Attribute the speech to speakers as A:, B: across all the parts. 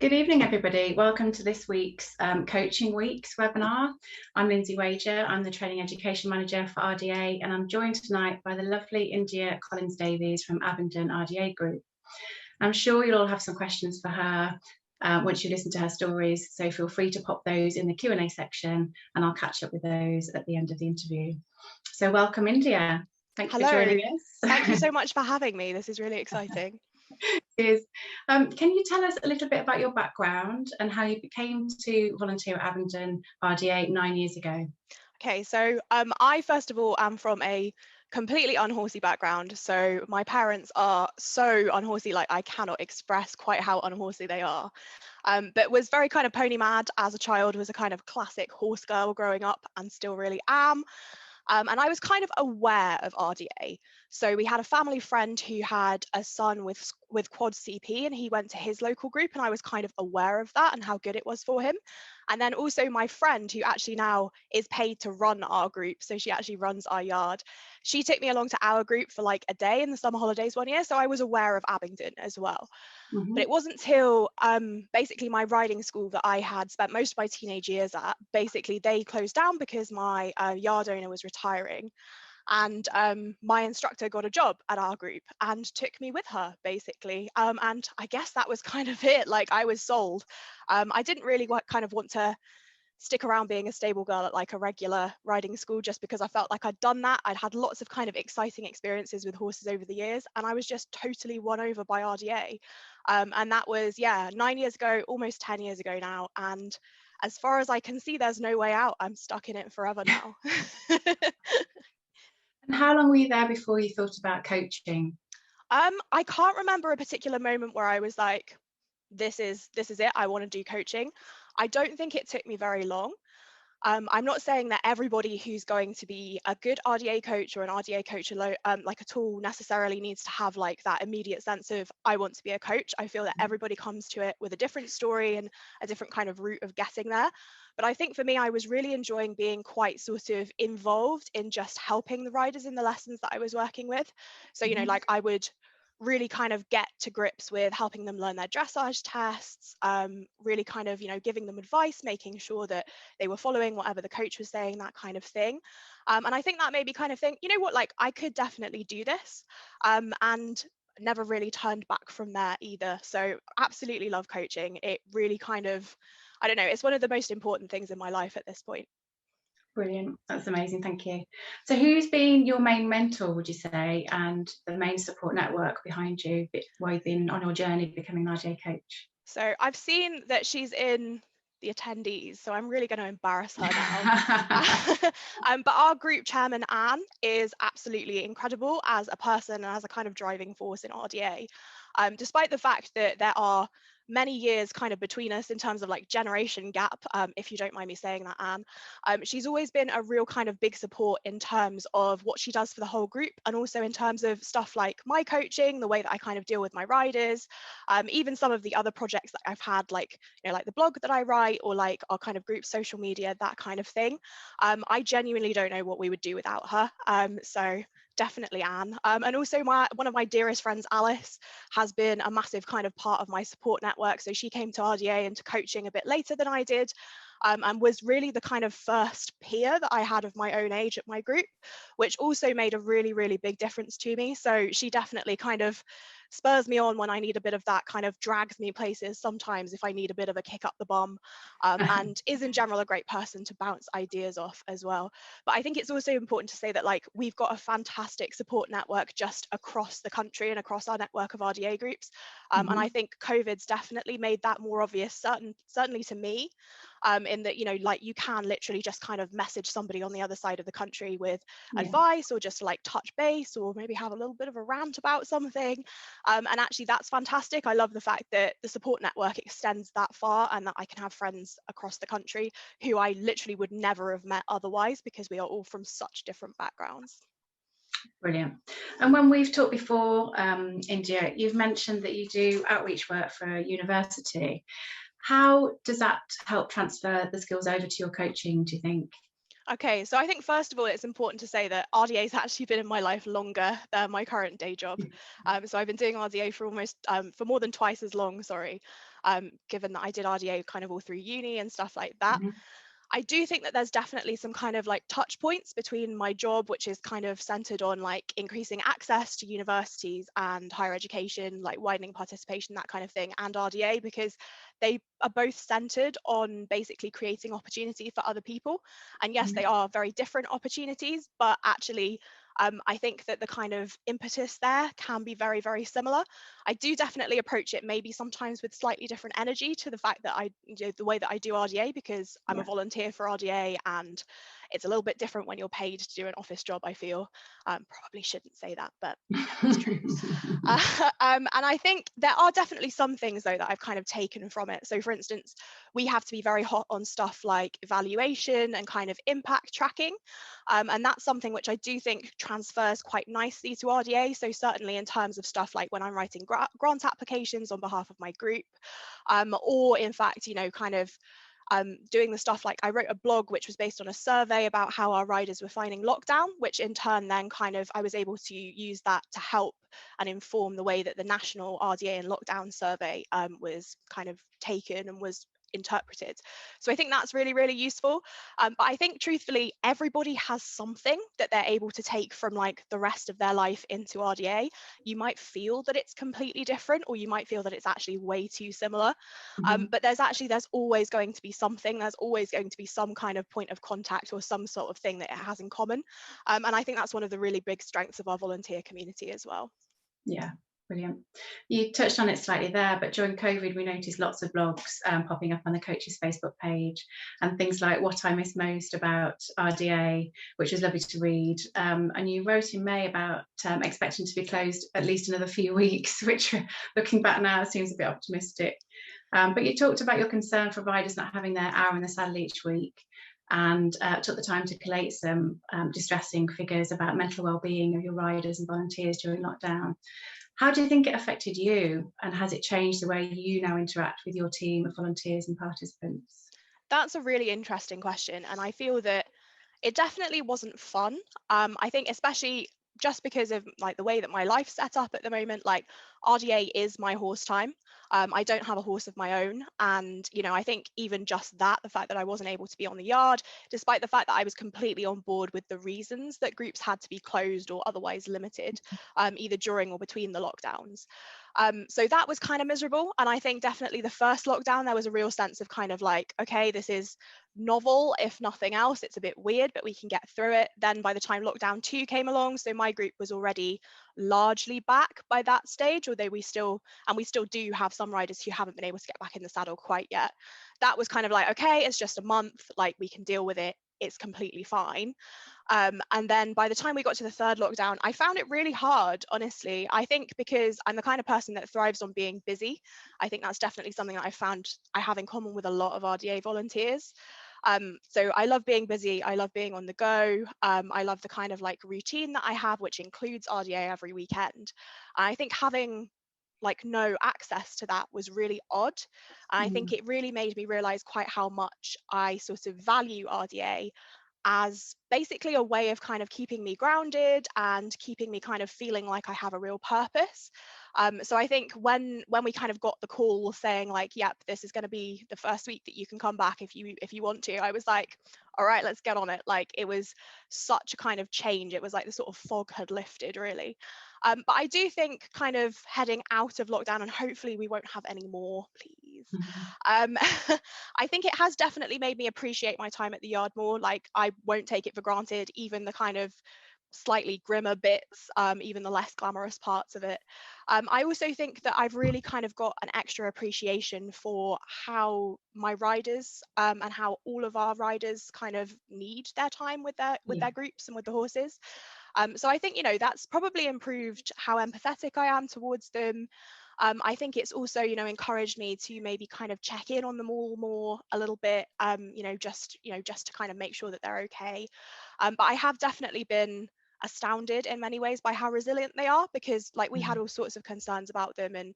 A: Good evening, everybody. Welcome to this week's Coaching Weeks webinar. I'm Lindsay Wager. I'm the Training Education Manager for RDA, and I'm joined tonight by the lovely India Collins-Davies from Abingdon RDA Group. I'm sure you'll all have some questions for her once you listen to her stories, so feel free to pop those in the Q&A section, and I'll catch up with those at the end of the interview. So welcome, India. Thanks for joining us.
B: Thank you so much for having me. This is really exciting.
A: Can you tell us a little bit about your background and how you came to volunteer at Abingdon RDA 9 years ago?
B: Okay, so I first of all am from a completely unhorsey background. So my parents are so unhorsey, like I cannot express quite how unhorsey they are. But was very kind of pony mad as a child, was a kind of classic horse girl growing up and still really am. And I was kind of aware of RDA. So we had a family friend who had a son with quad CP, and he went to his local group, and I was kind of aware of that and how good it was for him. And then also my friend, who actually now is paid to run our group, so she actually runs our yard, she took me along to our group for like a day in the summer holidays one year, so I was aware of Abingdon as well. But it wasn't till basically my riding school that I had spent most of my teenage years at, basically they closed down because my yard owner was retiring, and my instructor got a job at our group and took me with her basically, and I guess that was kind of it. Like I was sold. I didn't really kind of want to stick around being a stable girl at like a regular riding school, just because I felt like I'd done that. I'd had lots of kind of exciting experiences with horses over the years, and I was just totally won over by RDA. And that was, 9 years ago, almost 10 years ago now. And as far as I can see, there's no way out. I'm stuck in it forever now.
A: And how long were you there before you thought about coaching?
B: I can't remember a particular moment where I was like, this is it, I want to do coaching. I don't think it took me very long. I'm not saying that everybody who's going to be a good RDA coach or an RDA coach like at all necessarily needs to have like that immediate sense of I want to be a coach. I feel that everybody comes to it with a different story and a different kind of route of getting there. But I think for me, I was really enjoying being quite sort of involved in just helping the riders in the lessons that I was working with. So, you know, like I would really kind of get to grips with helping them learn their dressage tests, really kind of, you know, giving them advice, making sure that they were following whatever the coach was saying, that kind of thing. And I think that made me kind of think, you know what, like I could definitely do this, and never really turned back from there either. So absolutely love coaching. It really kind of, I don't know, it's one of the most important things in my life at this point.
A: Brilliant. That's amazing. Thank you. So who's been your main mentor, would you say, and the main support network behind you while you've been on your journey becoming an RDA coach?
B: So I've seen that she's in the attendees, so I'm really going to embarrass her now. But our group chairman, Anne, is absolutely incredible as a person and as a kind of driving force in RDA. Despite the fact that there are many years kind of between us in terms of like generation gap, if you don't mind me saying that, Anne, she's always been a real kind of big support in terms of what she does for the whole group, and also in terms of stuff like my coaching, the way that I kind of deal with my riders, even some of the other projects that I've had, like, you know, like the blog that I write, or like our kind of group social media, that kind of thing. I genuinely don't know what we would do without her. So definitely Anne. And also one of my dearest friends, Alice, has been a massive kind of part of my support network. So she came to RDA and to coaching a bit later than I did, and was really the kind of first peer that I had of my own age at my group, which also made a really, really big difference to me. So she definitely kind of spurs me on when I need a bit of that, kind of drags me places sometimes if I need a bit of a kick up the bum, and is in general a great person to bounce ideas off as well. But I think it's also important to say that like we've got a fantastic support network just across the country and across our network of RDA groups, and I think COVID's definitely made that more obvious, certainly to me, in that, you know, like you can literally just kind of message somebody on the other side of the country with advice, or just to like touch base, or maybe have a little bit of a rant about something. And actually that's fantastic. I love the fact that the support network extends that far, and that I can have friends across the country who I literally would never have met otherwise, because we are all from such different backgrounds.
A: Brilliant. And when we've talked before, India, you've mentioned that you do outreach work for a university. How does that help transfer the skills over to your coaching, do you think?
B: Okay, so I think first of all, it's important to say that RDA has actually been in my life longer than my current day job. So I've been doing RDA for for more than twice as long, sorry, given that I did RDA kind of all through uni and stuff like that.
A: Mhm.
B: I do think that there's definitely some kind of like touch points between my job, which is kind of centered on like increasing access to universities and higher education, like widening participation, that kind of thing, and RDA, because they are both centered on basically creating opportunity for other people. And yes, they are very different opportunities, but actually, I think that the kind of impetus there can be very, very similar. I do definitely approach it maybe sometimes with slightly different energy to the fact that the way that I do RDA, because I'm a
A: Yeah.
B: volunteer for RDA, and it's a little bit different when you're paid to do an office job, I feel. Probably shouldn't say that, but yeah, it's true. And I think there are definitely some things though that I've kind of taken from it. So for instance, we have to be very hot on stuff like evaluation and kind of impact tracking. And that's something which I do think transfers quite nicely to RDA. So certainly in terms of stuff like when I'm writing grant applications on behalf of my group, or in fact, kind of doing the stuff like I wrote a blog which was based on a survey about how our riders were finding lockdown, which in turn then kind of I was able to use that to help and inform the way that the national RDA and lockdown survey was kind of taken and was interpreted. So I think that's really, really useful. But I think truthfully, everybody has something that they're able to take from like the rest of their life into RDA. You might feel that it's completely different, or you might feel that it's actually way too similar. But there's always going to be something, there's always going to be some kind of point of contact or some sort of thing that it has in common. And I think that's one of the really big strengths of our volunteer community as well.
A: Yeah, brilliant. You touched on it slightly there, but during COVID, we noticed lots of blogs popping up on the coaches Facebook page, and things like what I miss most about RDA, which was lovely to read. And you wrote in May about expecting to be closed at least another few weeks, which looking back now seems a bit optimistic. But you talked about your concern for riders not having their hour in the saddle each week, and took the time to collate some distressing figures about mental well-being of your riders and volunteers during lockdown. How do you think it affected you, and has it changed the way you now interact with your team of volunteers and participants?
B: That's a really interesting question, and I feel that it definitely wasn't fun. I think especially just because of like the way that my life's set up at the moment, like RDA is my horse time. I don't have a horse of my own, and I think even just that, the fact that I wasn't able to be on the yard, despite the fact that I was completely on board with the reasons that groups had to be closed or otherwise limited, either during or between the lockdowns. So that was kind of miserable, and I think definitely the first lockdown there was a real sense of kind of like, okay, this is novel, if nothing else. It's a bit weird, but we can get through it. Then by the time lockdown 2 came along, so my group was already largely back by that stage, although we still do have some riders who haven't been able to get back in the saddle quite yet. That was kind of like, okay, it's just a month, like we can deal with it, it's completely fine. And then by the time we got to the third lockdown, I found it really hard, honestly. I think because I'm the kind of person that thrives on being busy. I think that's definitely something that I found I have in common with a lot of RDA volunteers. So I love being busy, I love being on the go, I love the kind of like routine that I have, which includes RDA every weekend. And I think having like no access to that was really odd. And I think it really made me realize quite how much I sort of value RDA as basically a way of kind of keeping me grounded and keeping me kind of feeling like I have a real purpose. So I think when we kind of got the call saying like, yep, this is going to be the first week that you can come back if you want to, I was like, all right, let's get on it. Like it was such a kind of change. It was like the sort of fog had lifted really. But I do think kind of heading out of lockdown, and hopefully we won't have any more, please. I think it has definitely made me appreciate my time at the yard more. Like I won't take it for granted, even the kind of slightly grimmer bits, even the less glamorous parts of it. I also think that I've really kind of got an extra appreciation for how my riders and how all of our riders kind of need their time with their groups and with the horses. So I think that's probably improved how empathetic I am towards them. I think it's also encouraged me to maybe kind of check in on them all more a little bit, just to kind of make sure that they're okay. But I have definitely been astounded in many ways by how resilient they are, because like we had all sorts of concerns about them, and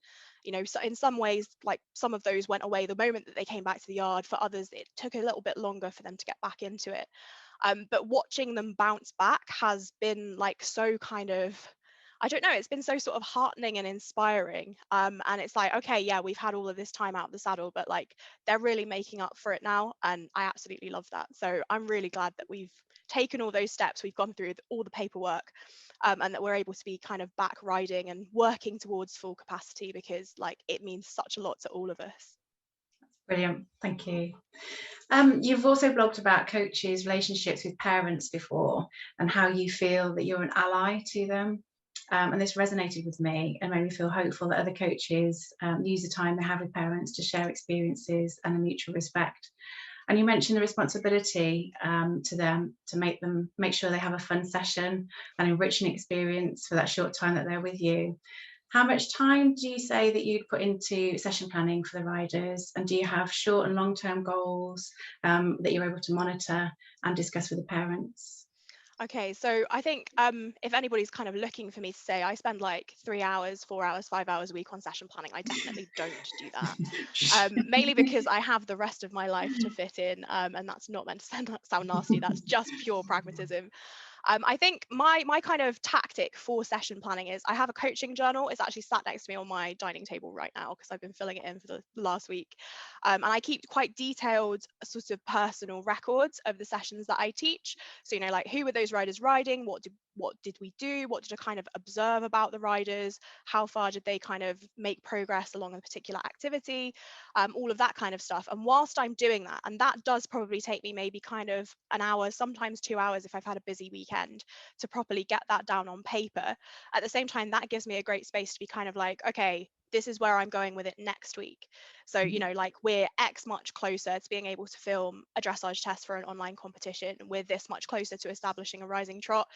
B: so in some ways like some of those went away the moment that they came back to the yard. For others it took a little bit longer for them to get back into it. But watching them bounce back has been like so kind of, I don't know, it's been so sort of heartening and inspiring. And it's like, okay, yeah, we've had all of this time out of the saddle, but like they're really making up for it now. And I absolutely love that. So I'm really glad that we've taken all those steps, we've gone through all the paperwork, and that we're able to be kind of back riding and working towards full capacity, because like it means such a lot to all of us.
A: Brilliant, thank you. You've also blogged about coaches' relationships with parents before, and how you feel that you're an ally to them. And this resonated with me and made me feel hopeful that other coaches use the time they have with parents to share experiences and a mutual respect. And you mentioned the responsibility to them to make sure they have a fun session, an enriching experience for that short time that they're with you. How much time do you say that you'd put into session planning for the riders? And do you have short and long-term goals that you're able to monitor and discuss with the parents?
B: Okay, so I think if anybody's kind of looking for me to say I spend like 3 hours, 4 hours, 5 hours a week on session planning, I definitely don't do that. Mainly because I have the rest of my life to fit in, and that's not meant to sound nasty. That's just pure pragmatism. I think my kind of tactic for session planning is I have a coaching journal. It's actually sat next to me on my dining table right now because I've been filling it in for the last week. And I keep quite detailed sort of personal records of the sessions that I teach. So, you know, like who were those riders riding? What did we do? What did I kind of observe about the riders? How far did they kind of make progress along a particular activity? All of that kind of stuff. And whilst I'm doing that, and that does probably take me maybe kind of an hour, sometimes 2 hours if I've had a busy weekend, to properly get that down on paper. At the same time, that gives me a great space to be kind of like, okay, this is where I'm going with it next week. So, you know, like we're X much closer to being able to film a dressage test for an online competition. We're this much closer to establishing a rising trot.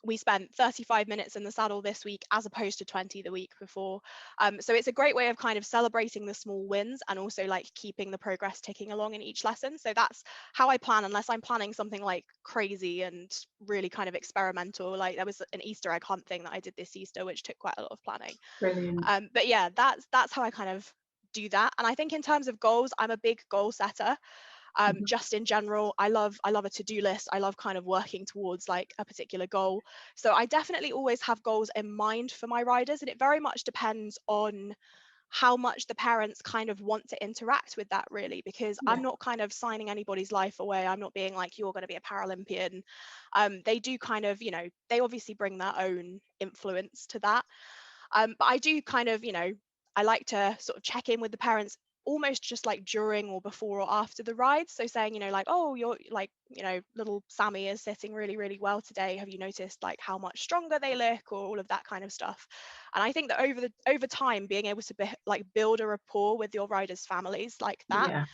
B: We spent 35 minutes in the saddle this week as opposed to 20 the week before. So it's a great way of kind of celebrating the small wins and also like keeping the progress ticking along in each lesson. So that's how I plan, unless I'm planning something like crazy and really kind of experimental. Like there was an Easter egg hunt thing that I did this Easter, which took quite a lot of planning.
A: Brilliant.
B: But yeah, that's how I kind of do that. And I think in terms of goals, I'm a big goal setter. Just in general, I love a to-do list. I love kind of working towards like a particular goal. So I definitely always have goals in mind for my riders, and it very much depends on how much the parents kind of want to interact with that, really, because
A: Yeah.
B: I'm not kind of signing anybody's life away. I'm not being like, you're going to be a Paralympian. They do kind of, you know, they obviously bring their own influence to that. But I do kind of, you know, I like to sort of check in with the parents almost just like during or before or after the ride. So saying, you know, like, oh, you're like, you know, little Sammy is sitting really, really well today. Have you noticed like how much stronger they look, or all of that kind of stuff? And I think that over time, being able to like build a rapport with your riders' families like that,
A: Yeah.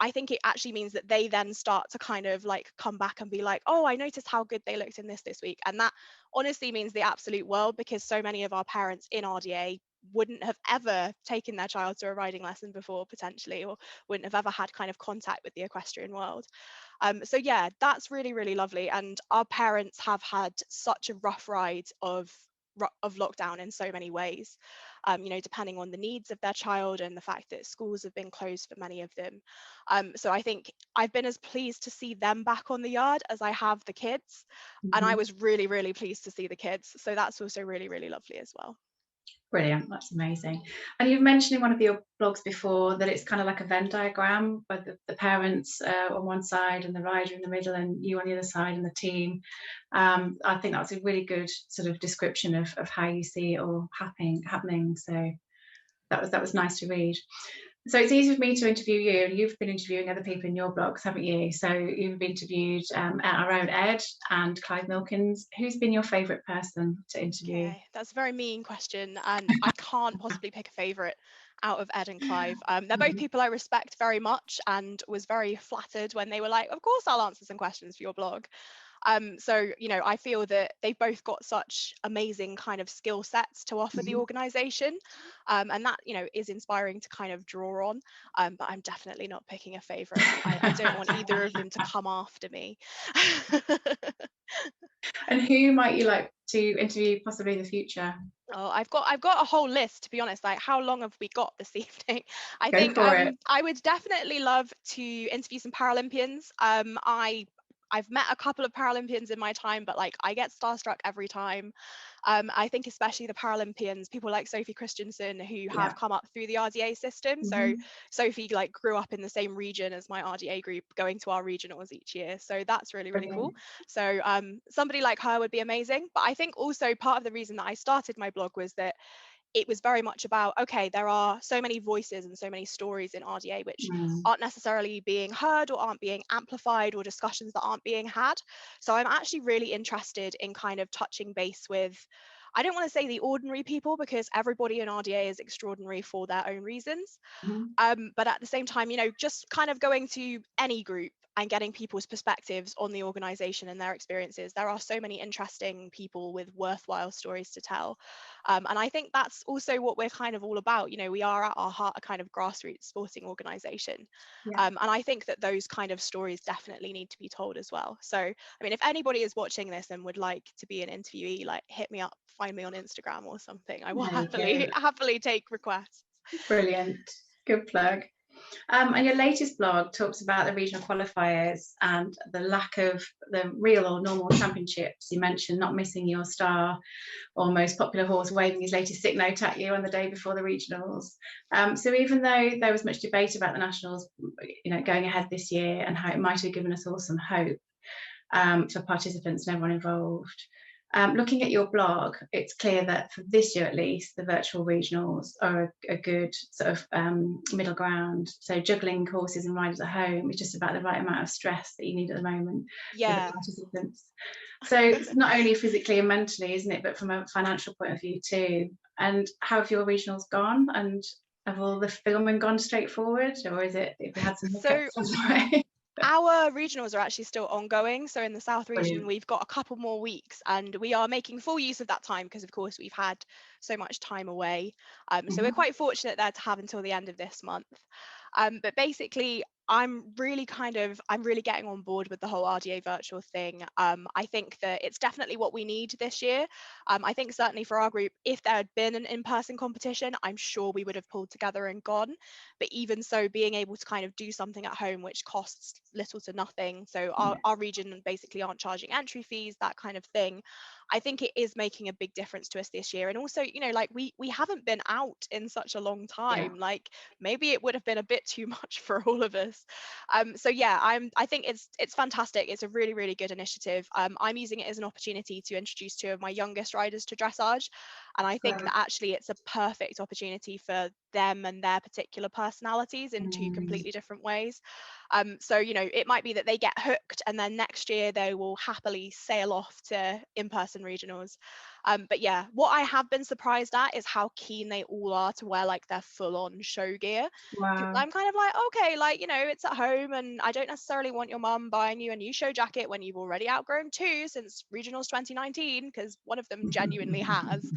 B: I think it actually means that they then start to kind of like come back and be like, oh, I noticed how good they looked in this week. And that honestly means the absolute world, because so many of our parents in RDA wouldn't have ever taken their child to a riding lesson before, potentially, or wouldn't have ever had kind of contact with the equestrian world. So yeah, that's really, really lovely. And our parents have had such a rough ride of lockdown in so many ways, you know, depending on the needs of their child and the fact that schools have been closed for many of them. So I think I've been as pleased to see them back on the yard as I have the kids. And I was really, really pleased to see the kids. So that's also really, really lovely as well.
A: Brilliant, that's amazing. And you've mentioned in one of your blogs before that it's kind of like a Venn diagram, where the parents on one side and the rider in the middle and you on the other side and the team. I think that's a really good sort of description of how you see it all happening. So that was nice to read. So it's easy for me to interview you, and you've been interviewing other people in your blogs, haven't you? So you've interviewed our own Ed and Clive Milkins. Who's been your favourite person to interview?
B: Okay, that's a very mean question, and I can't possibly pick a favourite out of Ed and Clive. They're both people I respect very much, and was very flattered when they were like, of course I'll answer some questions for your blog. So, you know, I feel that they've both got such amazing kind of skill sets to offer the organisation, and that, you know, is inspiring to kind of draw on. But I'm definitely not picking a favourite. I don't want either of them to come after me.
A: And who might you like to interview possibly in the future?
B: Oh, I've got a whole list, to be honest. Like, how long have we got this evening? I
A: Go
B: think
A: for it.
B: I would definitely love to interview some Paralympians. I I've met a couple of Paralympians in my time, but like I get starstruck every time. I think especially the Paralympians, people like Sophie Christensen who have
A: Yeah.
B: come up through the RDA system. So Sophie like grew up in the same region as my RDA group, going to our regionals each year. So that's really, really cool.
A: Brilliant.
B: So somebody like her would be amazing. But I think also part of the reason that I started my blog was that it was very much about, okay, there are so many voices and so many stories in RDA which aren't necessarily being heard or aren't being amplified, or discussions that aren't being had. So I'm actually really interested in kind of touching base with, I don't want to say the ordinary people, because everybody in RDA is extraordinary for their own reasons. But at the same time, you know, just kind of going to any group and getting people's perspectives on the organization and their experiences. There are so many interesting people with worthwhile stories to tell. And I think that's also what we're kind of all about. You know, we are at our heart a kind of grassroots sporting organization.
A: Yeah.
B: And I think that those kind of stories definitely need to be told as well. So, I mean, if anybody is watching this and would like to be an interviewee, like hit me up, find me on Instagram or something. I will
A: There you go.
B: happily take requests.
A: Brilliant. Good plug. And your latest blog talks about the regional qualifiers and the lack of the real or normal championships. You mentioned not missing your star or most popular horse waving his latest sick note at you on the day before the regionals. So even though there was much debate about the nationals, you know, going ahead this year and how it might have given us all some hope for participants and everyone involved, looking at your blog, it's clear that for this year at least, the virtual regionals are a good sort of middle ground. So juggling horses and riders at home is just about the right amount of stress that you need at the moment for the participants. So it's not only physically and mentally, isn't it, but from a financial point of view too. And how have your regionals gone? And have all the filming gone straight forward, or is it, if we had some hiccups?
B: Our regionals are actually still ongoing. So in the South region,
A: Brilliant.
B: we've got a couple more weeks and we are making full use of that time because, of course, we've had so much time away. So we're quite fortunate there to have until the end of this month. But basically, I'm really getting on board with the whole RDA virtual thing. I think that it's definitely what we need this year. I think certainly for our group, if there had been an in-person competition, I'm sure we would have pulled together and gone. But even so, being able to kind of do something at home, which costs little to nothing. So our region basically aren't charging entry fees, that kind of thing. I think it is making a big difference to us this year. And also, you know, like we haven't been out in such a long time. Like maybe it would have been a bit too much for all of us. So yeah, I think it's fantastic. It's a really, really good initiative. I'm using it as an opportunity to introduce two of my youngest riders to dressage. And I think that actually it's a perfect opportunity for them and their particular personalities in two completely different ways. So, you know, it might be that they get hooked and then next year they will happily sail off to in-person regionals. But yeah, what I have been surprised at is how keen they all are to wear like their full-on show gear. Because I'm kind of like, okay, like, you know, it's at home and I don't necessarily want your mum buying you a new show jacket when you've already outgrown two since regionals 2019, because one of them genuinely has.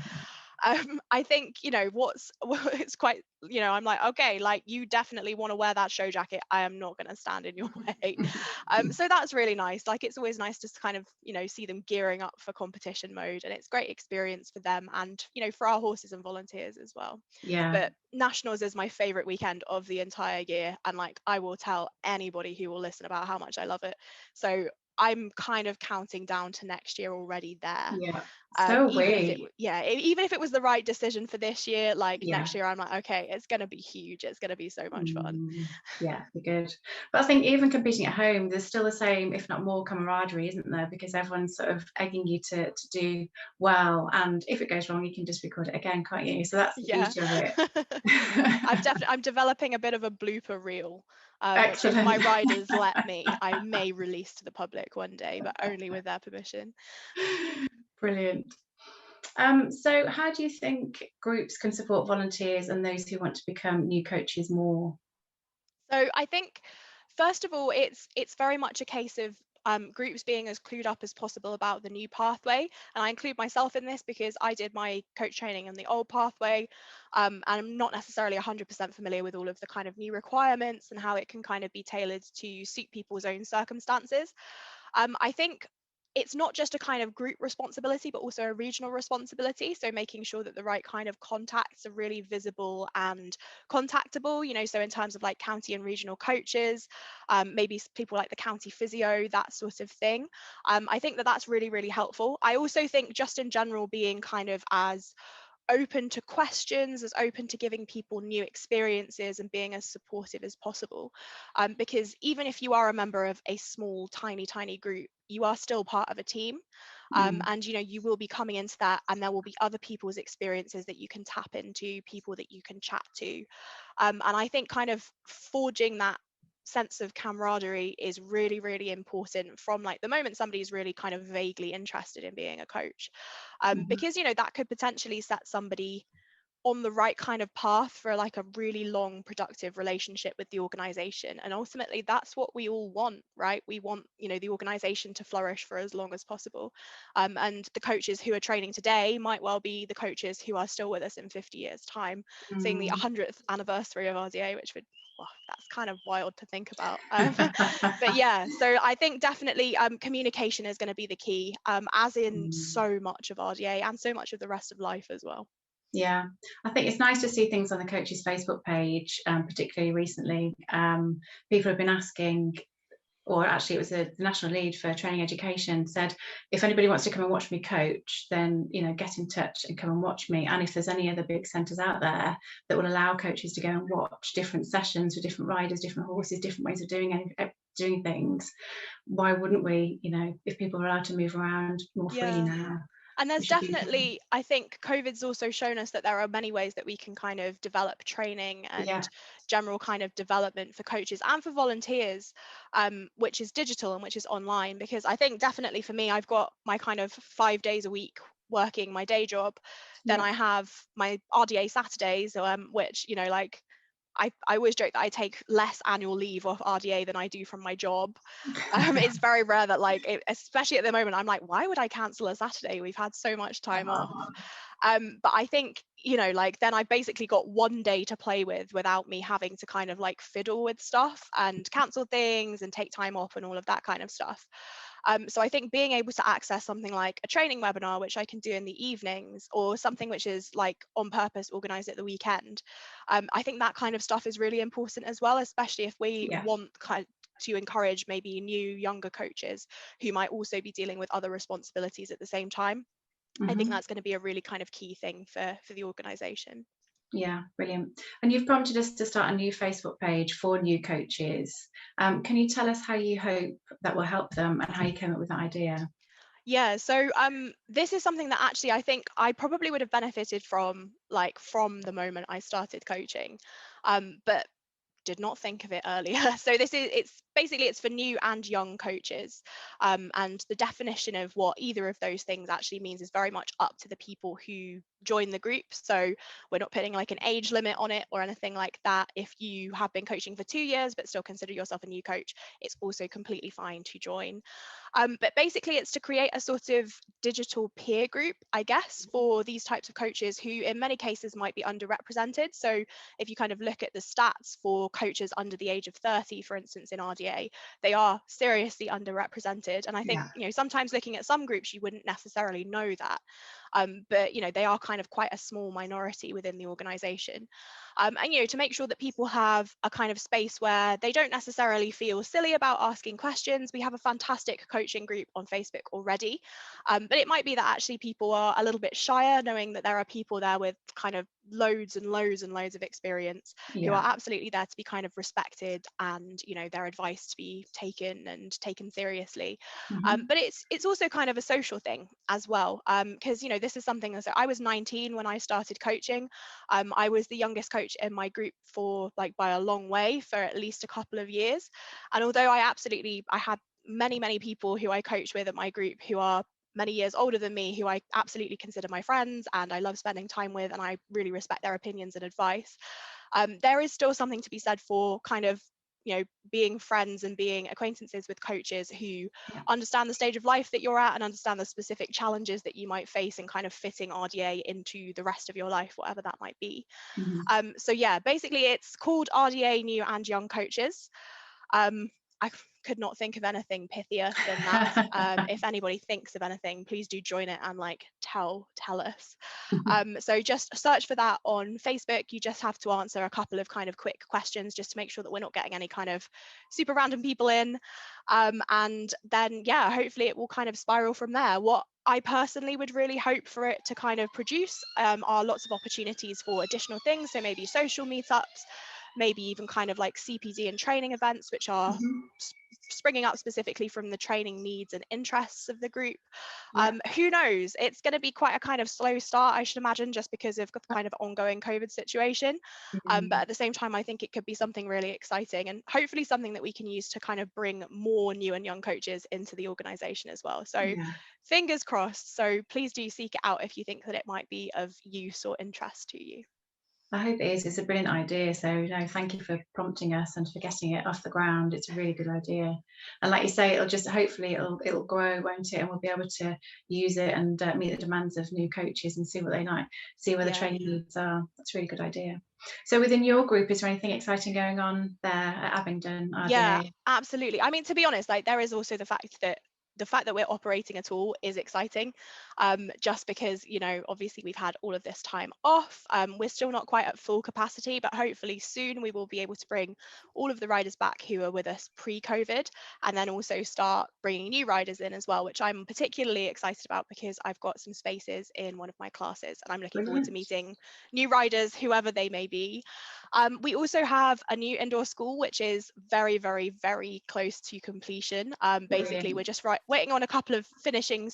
B: I think, you know, it's quite, you know, I'm like, okay, like you definitely want to wear that show jacket. I am not going to stand in your way. So that's really nice. Like it's always nice to kind of, you know, see them gearing up for competition mode, and it's great experience for them and, you know, for our horses and volunteers as well. But nationals is my favorite weekend of the entire year, and like I will tell anybody who will listen about how much I love it. So I'm kind of counting down to next year already there. Even if it was the right decision for this year, like next year I'm like, okay, it's going to be huge, it's going to be so much fun.
A: Yeah, be good. But I think even competing at home, there's still the same, if not more, camaraderie, isn't there? Because everyone's sort of egging you to do well, and if it goes wrong you can just record it again, can't you? So that's the beauty of it.
B: I'm developing a bit of a blooper reel, which if my riders let me, I may release to the public one day, but only with their permission.
A: Brilliant. So how do you think groups can support volunteers and those who want to become new coaches more?
B: So I think, first of all, it's very much a case of groups being as clued up as possible about the new pathway. And I include myself in this because I did my coach training in the old pathway, and I'm not necessarily 100% familiar with all of the kind of new requirements and how it can kind of be tailored to suit people's own circumstances. I think it's not just a kind of group responsibility, but also a regional responsibility. So making sure that the right kind of contacts are really visible and contactable, you know, so in terms of like county and regional coaches, maybe people like the county physio, that sort of thing. I think that that's really, really helpful. I also think just in general being kind of as open to questions, as open to giving people new experiences and being as supportive as possible. Because even if you are a member of a small, tiny group, you are still part of a team. And, you know, you will be coming into that and there will be other people's experiences that you can tap into, people that you can chat to. And I think kind of forging that sense of camaraderie is really, really important from like the moment somebody's really kind of vaguely interested in being a coach, because, you know, that could potentially set somebody on the right kind of path for like a really long productive relationship with the organization. And ultimately that's what we all want, right? We want, you know, the organization to flourish for as long as possible, and the coaches who are training today might well be the coaches who are still with us in 50 years time, seeing the 100th anniversary of RDA, which would, well, that's kind of wild to think about. But yeah, so I think definitely communication is going to be the key, as in so much of RDA and so much of the rest of life as well.
A: Yeah, I think it's nice to see things on the coach's Facebook page, particularly recently. People have been asking, or actually it was the national lead for training education said, if anybody wants to come and watch me coach, then, you know, get in touch and come and watch me. And if there's any other big centres out there that will allow coaches to go and watch different sessions with different riders, different horses, different ways of doing things, why wouldn't we? You know, if people are allowed to move around more freely now.
B: And there's definitely, I think COVID's also shown us that there are many ways that we can kind of develop training and general kind of development for coaches and for volunteers, which is digital and which is online. Because I think definitely for me, I've got my kind of 5 days a week working my day job. Then I have my RDA Saturdays, which, you know, like I always joke that I take less annual leave off RDA than I do from my job. It's very rare that, like, especially at the moment, I'm like, why would I cancel a Saturday? We've had so much time off. But I think, you know, like then I basically got one day to play with without me having to kind of like fiddle with stuff and cancel things and take time off and all of that kind of stuff. So I think being able to access something like a training webinar, which I can do in the evenings, or something which is like on purpose organized at the weekend, I think that kind of stuff is really important as well, especially if we want to encourage maybe new younger coaches who might also be dealing with other responsibilities at the same time. I think that's going to be a really kind of key thing for the organisation.
A: Yeah, brilliant. And you've prompted us to start a new Facebook page for new coaches. Can you tell us how you hope that will help them and how you came up with that idea?
B: Yeah, so this is something that actually I think I probably would have benefited from, like from the moment I started coaching, but did not think of it earlier. So it's for new and young coaches, and the definition of what either of those things actually means is very much up to the people who join the group. So we're not putting like an age limit on it or anything like that. If you have been coaching for 2 years but still consider yourself a new coach, it's also completely fine to join. But basically it's to create a sort of digital peer group, I guess, for these types of coaches who in many cases might be underrepresented. So if you kind of look at the stats for coaches under the age of 30, for instance, in RDA, they are seriously underrepresented. And I think, you know, sometimes looking at some groups, you wouldn't necessarily know that. But, you know, they are kind of quite a small minority within the organization. And, you know, to make sure that people have a kind of space where they don't necessarily feel silly about asking questions, we have a fantastic coaching group on Facebook already. But it might be that actually people are a little bit shyer, knowing that there are people there with kind of loads and loads and loads of experience who are absolutely there to be kind of respected and, you know, their advice to be taken and taken seriously. But it's also kind of a social thing as well, because, you know, this is something that, so I was 19 when I started coaching. I was the youngest coach in my group for like by a long way for at least a couple of years. And although I had many people who I coach with at my group who are many years older than me, who I absolutely consider my friends and I love spending time with, and I really respect their opinions and advice, there is still something to be said for kind of, you know, being friends and being acquaintances with coaches who understand the stage of life that you're at and understand the specific challenges that you might face in kind of fitting RDA into the rest of your life, whatever that might be. So yeah, basically it's called RDA New and Young Coaches. I could not think of anything pithier than that. If anybody thinks of anything, please do join it and like tell us. So just search for that on Facebook. You just have to answer a couple of kind of quick questions just to make sure that we're not getting any kind of super random people in. And then, yeah, hopefully it will kind of spiral from there. What I personally would really hope for it to kind of produce are lots of opportunities for additional things. So maybe social meetups, maybe even kind of like CPD and training events, which are springing up specifically from the training needs and interests of the group. Who knows? It's going to be quite a kind of slow start, I should imagine, just because of the kind of ongoing COVID situation. But at the same time, I think it could be something really exciting and hopefully something that we can use to kind of bring more new and young coaches into the organisation as well. So fingers crossed. So please do seek it out if you think that it might be of use or interest to you.
A: I hope it is. It's a brilliant idea. So thank you for prompting us and for getting it off the ground. It's a really good idea. And like you say, it'll just hopefully it'll grow, won't it? And we'll be able to use it and meet the demands of new coaches and see what they like, see where the training needs are. That's a really good idea. So within your group, is there anything exciting going on there at Abingdon RDA?
B: Yeah, absolutely. I mean, to be honest, like there is also the fact that we're operating at all is exciting, just because, you know, obviously we've had all of this time off. We're still not quite at full capacity, but hopefully soon we will be able to bring all of the riders back who are with us pre-COVID, and then also start bringing new riders in as well, which I'm particularly excited about because I've got some spaces in one of my classes and I'm looking forward to meeting new riders, whoever they may be. We also have a new indoor school, which is very, very, very close to completion. Basically, we're just waiting on a couple of finishing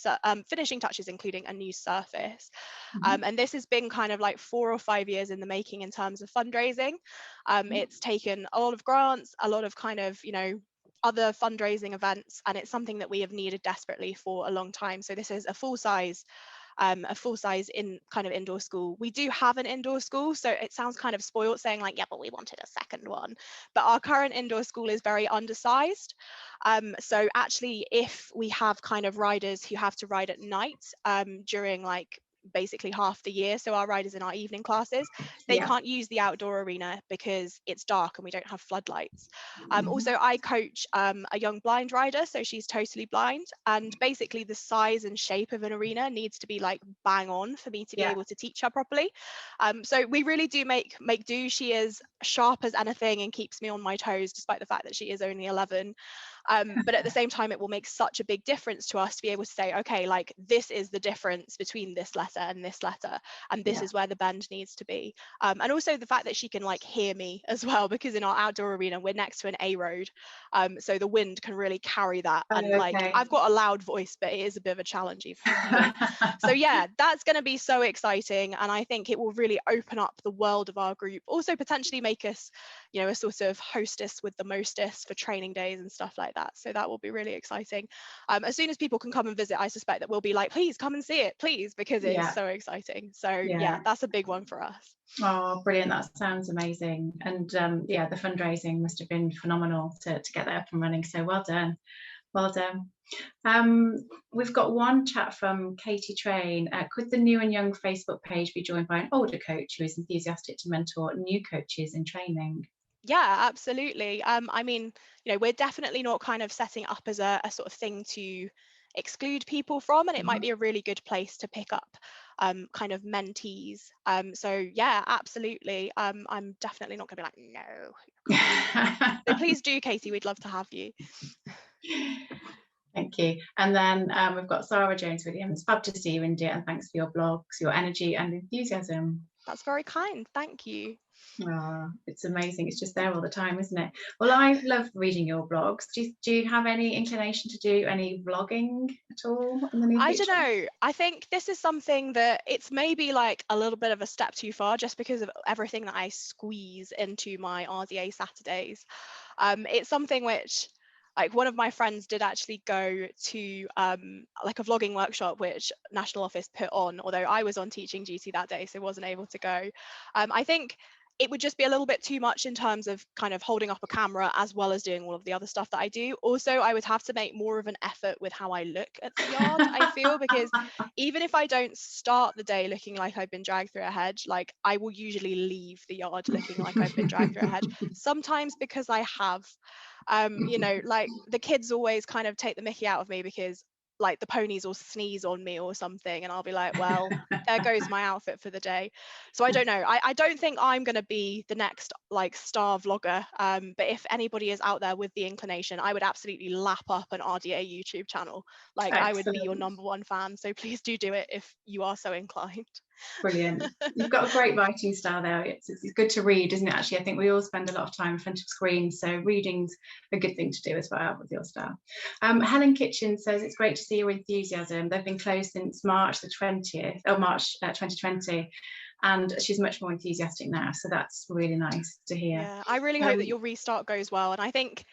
B: touches, including a new surface. And this has been kind of like 4 or 5 years in the making in terms of fundraising. It's taken a lot of grants, a lot of kind of, you know, other fundraising events, and it's something that we have needed desperately for a long time. So this is a full size in kind of indoor school. We do have an indoor school, so it sounds kind of spoiled saying like, yeah, but we wanted a second one. But our current indoor school is very undersized. So actually, if we have kind of riders who have to ride at night during like basically half the year, so our riders in our evening classes, they can't use the outdoor arena because it's dark and we don't have floodlights. Also, I coach a young blind rider, so she's totally blind, and basically the size and shape of an arena needs to be like bang on for me to be able to teach her properly. So we really do make do. She is sharp as anything and keeps me on my toes despite the fact that she is only 11. But at the same time, it will make such a big difference to us to be able to say, okay, like this is the difference between this letter and this letter, and this is where the bend needs to be. And also the fact that she can like hear me as well, because in our outdoor arena we're next to an A road, so the wind can really carry that. And like I've got a loud voice, but it is a bit of a challenge even. So yeah, that's going to be so exciting, and I think it will really open up the world of our group. Also potentially make us, you know, a sort of hostess with the mostest for training days and stuff like that. So that will be really exciting. As soon as people can come and visit, I suspect that we'll be like, please come and see it, please, because it is so exciting. So yeah, that's a big one for us.
A: Oh, brilliant. That sounds amazing. And yeah, the fundraising must have been phenomenal to get that up and running. So well done. Well done. We've got one chat from Katie Train. Could the new and young Facebook page be joined by an older coach who is enthusiastic to mentor new coaches in training?
B: Yeah, absolutely. I mean, you know, we're definitely not kind of setting up as a sort of thing to exclude people from, and it might be a really good place to pick up kind of mentees. So yeah, absolutely. I'm definitely not going to be like, no. So please do, Katie, we'd love to have you.
A: Thank you. And then we've got Sarah Jones Williams. Fab to see you, India, and thanks for your blogs, your energy and enthusiasm.
B: That's very kind. Thank you.
A: Oh, it's amazing. It's just there all the time, isn't it? Well, I love reading your blogs. Do you have any inclination to do any vlogging at all in the near future?
B: I don't know. I think this is something that it's maybe like a little bit of a step too far, just because of everything that I squeeze into my RDA Saturdays. It's something which, like, one of my friends did actually go to like a vlogging workshop which National Office put on, although I was on teaching duty that day, so wasn't able to go. I think it would just be a little bit too much in terms of kind of holding up a camera as well as doing all of the other stuff that I do. Also, I would have to make more of an effort with how I look at the yard, I feel, because even if I don't start the day looking like I've been dragged through a hedge, like I will usually leave the yard looking like I've been dragged through a hedge. Sometimes because I have, you know, like the kids always kind of take the mickey out of me because like the ponies will sneeze on me or something, and I'll be like, well, there goes my outfit for the day. So I don't know. I don't think I'm going to be the next like star vlogger. But if anybody is out there with the inclination, I would absolutely lap up an RDA YouTube channel. Like I would be your #1 fan. So please do it if you are so inclined.
A: Brilliant. You've got a great writing style there. It's good to read, isn't it? Actually, I think we all spend a lot of time in front of screens, so reading's a good thing to do as well with your style. Helen Kitchen says it's great to see your enthusiasm. They've been closed since March the 20th, or March 2020, and she's much more enthusiastic now. So that's really nice to hear.
B: Yeah, I really hope that your restart goes well, and I think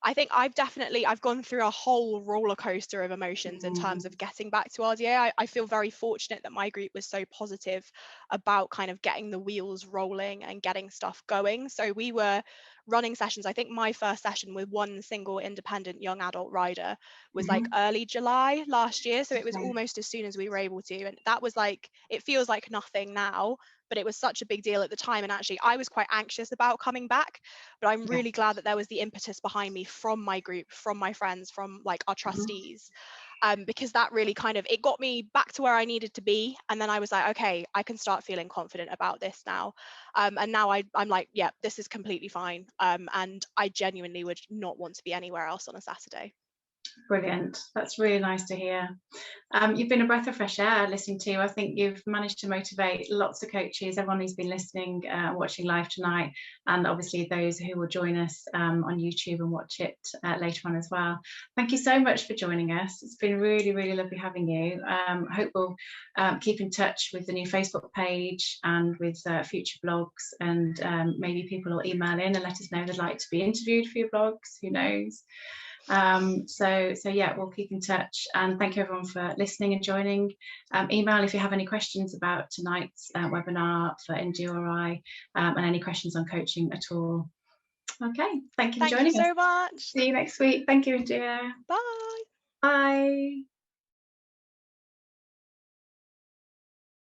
B: I've gone through a whole roller coaster of emotions in terms of getting back to RDA. I feel very fortunate that my group was so positive about kind of getting the wheels rolling and getting stuff going. So we were running sessions. I think my first session with one single independent young adult rider was like early July last year. So it was almost as soon as we were able to. And that was like, it feels like nothing now, but it was such a big deal at the time. And actually I was quite anxious about coming back, but I'm really glad that there was the impetus behind me from my group, from my friends, from like our trustees, because that really kind of, it got me back to where I needed to be. And then I was like, okay, I can start feeling confident about this now. And now I'm like, yeah, this is completely fine. And I genuinely would not want to be anywhere else on a Saturday.
A: Brilliant. That's really nice to hear. You've been a breath of fresh air listening to you. I think you've managed to motivate lots of coaches, everyone who's been listening, watching live tonight, and obviously those who will join us on YouTube and watch it later on as well. Thank you so much for joining us. It's been really, really lovely having you. I hope we'll keep in touch with the new Facebook page and with future blogs, and maybe people will email in and let us know they'd like to be interviewed for your blogs. Who knows? So yeah, we'll keep in touch, and thank you everyone for listening and joining. Email if you have any questions about tonight's webinar for India or I, and any questions on coaching at all. Okay, thank you for joining us.
B: Thank you so much.
A: See you next week. Thank you, India.
B: Bye.
A: Bye.